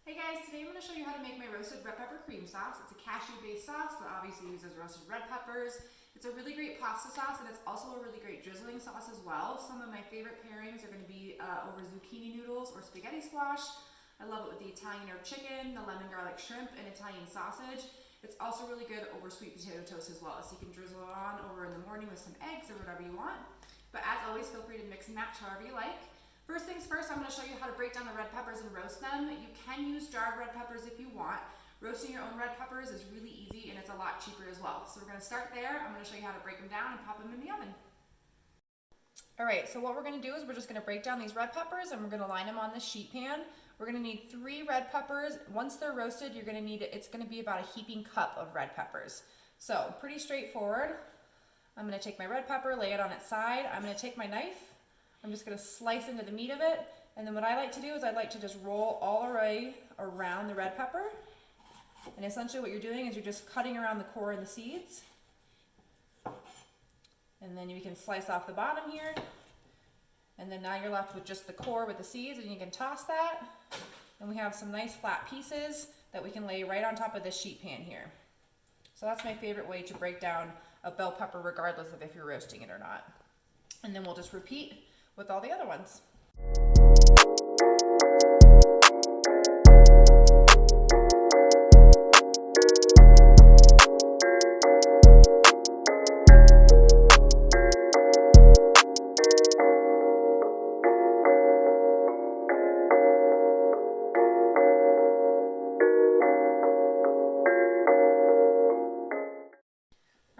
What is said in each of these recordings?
Hey guys, today I'm going to show you how to make my roasted red pepper cream sauce. It's a cashew-based sauce that obviously uses roasted red peppers. It's a really great pasta sauce, and it's also a really great drizzling sauce as well. Some of my favorite pairings are going to be over zucchini noodles or spaghetti squash. I love it with the Italian herb chicken, the lemon garlic shrimp, and Italian sausage. It's also really good over sweet potato toast as well, so you can drizzle it on over in the morning with some eggs or whatever you want. But as always, feel free to mix and match however you like. First things first, I'm going to show you how to break down the red peppers and roast them. You can use jarred red peppers if you want. Roasting your own red peppers is really easy and it's a lot cheaper as well. So we're going to start there. I'm going to show you how to break them down and pop them in the oven. Alright, so what we're going to do is we're just going to break down these red peppers and we're going to line them on the sheet pan. We're going to need 3 red peppers. Once they're roasted, you're going to need it's going to be about a heaping cup of red peppers. So pretty straightforward. I'm going to take my red pepper, lay it on its side. I'm going to take my knife. I'm just going to slice into the meat of it, and then what I like to do is I like to just roll all the way around the red pepper, and essentially what you're doing is you're just cutting around the core and the seeds, and then you can slice off the bottom here, and then now you're left with just the core with the seeds, and you can toss that, and we have some nice flat pieces that we can lay right on top of this sheet pan here. So that's my favorite way to break down a bell pepper regardless of if you're roasting it or not. And then we'll just repeat with all the other ones.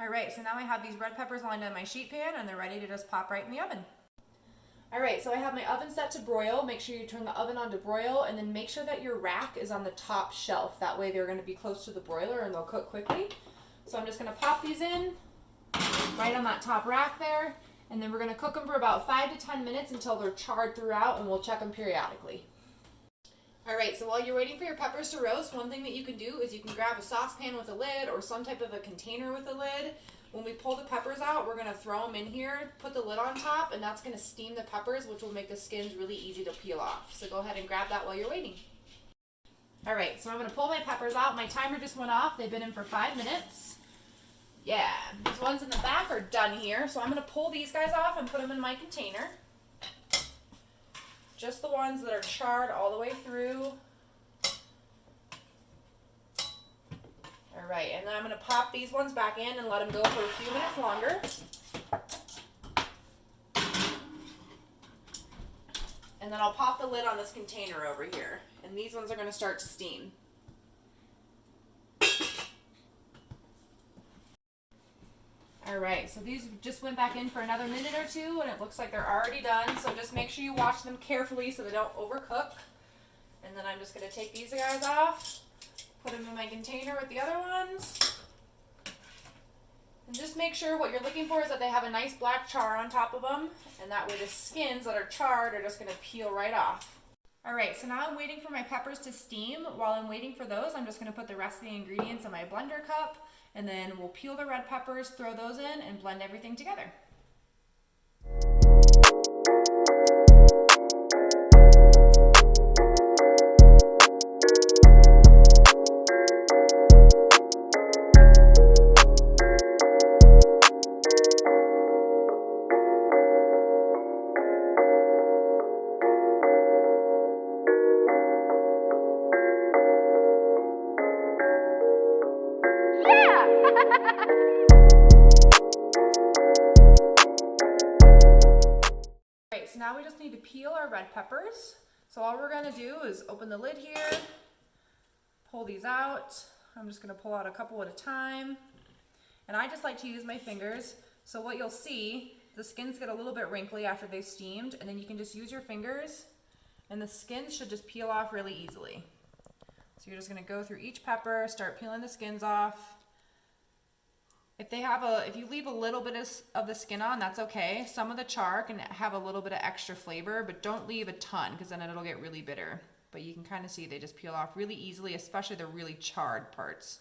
Alright, so now I have these red peppers lined on my sheet pan and they're ready to just pop right in the oven. Alright, so I have my oven set to broil. Make sure you turn the oven on to broil, and then make sure that your rack is on the top shelf. That way they're going to be close to the broiler and they'll cook quickly. So I'm just going to pop these in right on that top rack there, and then we're going to cook them for about 5 to 10 minutes until they're charred throughout, and we'll check them periodically. Alright, so while you're waiting for your peppers to roast, one thing that you can do is you can grab a saucepan with a lid or some type of a container with a lid. When we pull the peppers out, we're going to throw them in here, put the lid on top, and that's going to steam the peppers, which will make the skins really easy to peel off. So go ahead and grab that while you're waiting. Alright, so I'm going to pull my peppers out. My timer just went off. They've been in for 5 minutes. Yeah, these ones in the back are done here. So I'm going to pull these guys off and put them in my container. Just the ones that are charred all the way through. Alright, and then I'm going to pop these ones back in and let them go for a few minutes longer. And then I'll pop the lid on this container over here. And these ones are going to start to steam. Alright, so these just went back in for another minute or two, and it looks like they're already done. So just make sure you watch them carefully so they don't overcook. And then I'm just going to take these guys off. Put them in my container with the other ones. And just make sure what you're looking for is that they have a nice black char on top of them. And that way the skins that are charred are just going to peel right off. Alright, so now I'm waiting for my peppers to steam. While I'm waiting for those, I'm just going to put the rest of the ingredients in my blender cup. And then we'll peel the red peppers, throw those in, and blend everything together. So now we just need to peel our red peppers. So all we're going to do is open the lid here, pull these out. I'm just going to pull out a couple at a time. And I just like to use my fingers. So what you'll see, the skins get a little bit wrinkly after they've steamed, and then you can just use your fingers and the skins should just peel off really easily. So you're just going to go through each pepper, start peeling the skins off. If you leave a little bit of the skin on, that's okay. Some of the char can have a little bit of extra flavor, but don't leave a ton because then it'll get really bitter. But you can kind of see they just peel off really easily, especially the really charred parts.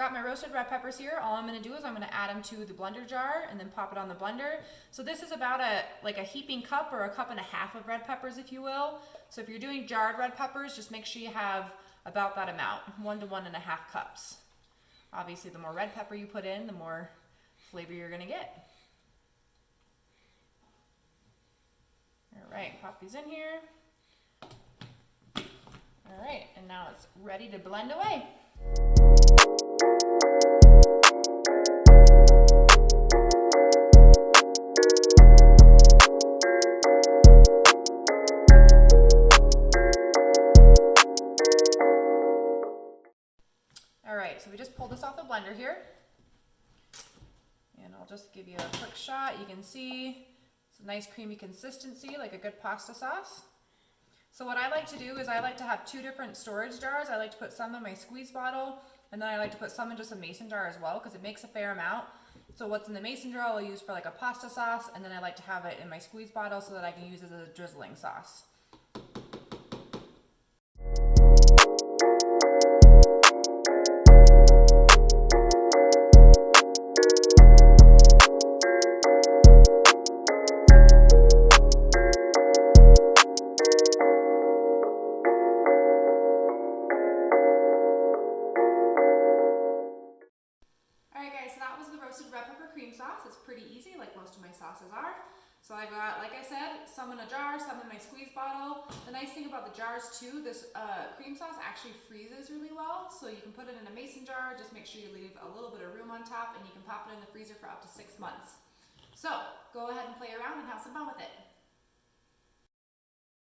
got my roasted red peppers here. All I'm gonna do is I'm gonna add them to the blender jar and then pop it on the blender. So this is about like a heaping cup or a cup and a half of red peppers, if you will. So if you're doing jarred red peppers, just make sure you have about that amount, 1 to 1.5 cups. Obviously, the more red pepper you put in, the more flavor you're gonna get. All right, pop these in here. All right, and now it's ready to blend away. All right, so we just pulled this off the blender here. And I'll just give you a quick shot. You can see it's a nice creamy consistency, like a good pasta sauce. So what I like to do is I like to have 2 different storage jars. I like to put some in my squeeze bottle, and then I like to put some in just a mason jar as well, because it makes a fair amount. So what's in the mason jar I'll use for like a pasta sauce, and then I like to have it in my squeeze bottle so that I can use it as a drizzling sauce. Roasted red pepper cream sauce. It's pretty easy, like most of my sauces are. So I got, like I said, some in a jar, some in my squeeze bottle. The nice thing about the jars too, this cream sauce actually freezes really well. So you can put it in a mason jar. Just make sure you leave a little bit of room on top, and you can pop it in the freezer for up to 6 months. So go ahead and play around and have some fun with it.